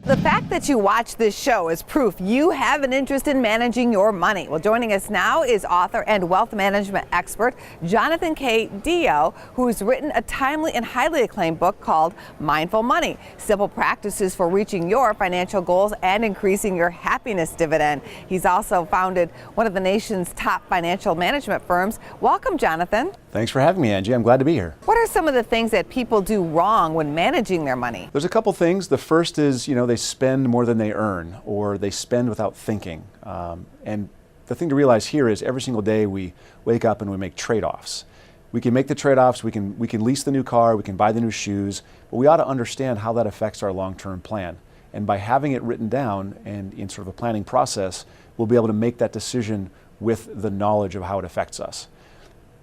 The fact that you watch this show is proof you have an interest in managing your money. Well, joining us now is author and wealth management expert Jonathan K. Deyoe, who's written a timely and highly acclaimed book called Mindful Money: Simple Practices for Reaching Your Financial Goals and Increasing Your Happiness Dividend. He's also founded one of the nation's top financial management firms. Welcome, Jonathan. Thanks for having me, Angie. I'm glad to be here. What are some of the things that people do wrong when managing their money? There's a couple things. The first is, they spend more than they earn, or they spend without thinking. And the thing to realize here is every single day we wake up and we make trade-offs. We can make the trade-offs, we can lease the new car, we can buy the new shoes, but we ought to understand how that affects our long-term plan. And by having it written down and in sort of a planning process, we'll be able to make that decision with the knowledge of how it affects us.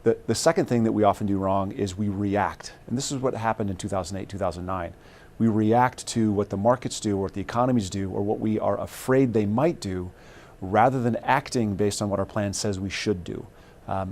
The second thing that we often do wrong is we react. And this is what happened in 2008, 2009. We react to what the markets do, or what the economies do, or what we are afraid they might do, rather than acting based on what our plan says we should do.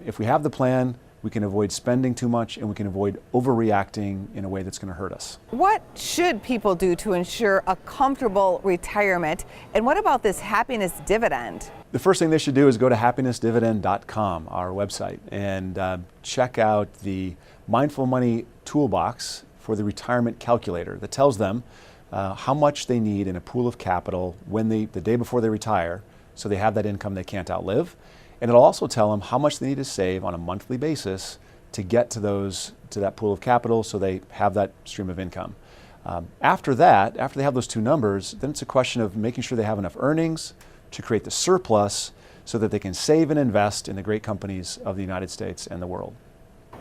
If we have the plan, we can avoid spending too much, and we can avoid overreacting in a way that's going to hurt us. What should people do to ensure a comfortable retirement? And what about this happiness dividend? The first thing they should do is go to happinessdividend.com, our website, and check out the Mindful Money Toolbox for the retirement calculator that tells them how much they need in a pool of capital the day before they retire, so they have that income they can't outlive. And it'll also tell them how much they need to save on a monthly basis to get to that pool of capital, so they have that stream of income. After they have those two numbers, then it's a question of making sure they have enough earnings to create the surplus so that they can save and invest in the great companies of the United States and the world.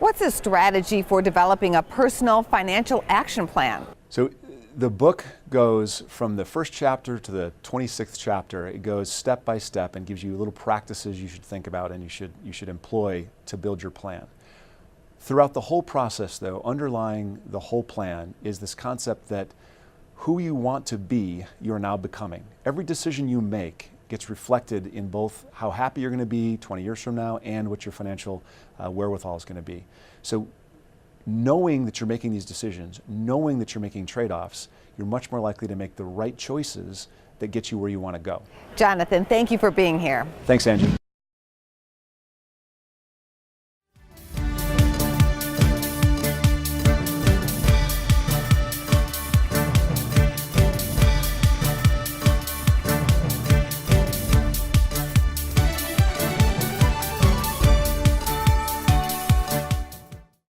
What's a strategy for developing a personal financial action plan? So the book goes from the first chapter to the 26th chapter. It goes step by step and gives you little practices you should think about and you should employ to build your plan. Throughout the whole process, though, underlying the whole plan is this concept that who you want to be, you're now becoming. Every decision you make gets reflected in both how happy you're going to be 20 years from now and what your financial wherewithal is going to be. So knowing that you're making these decisions, knowing that you're making trade-offs, you're much more likely to make the right choices that get you where you want to go. Jonathan, thank you for being here. Thanks, Angie.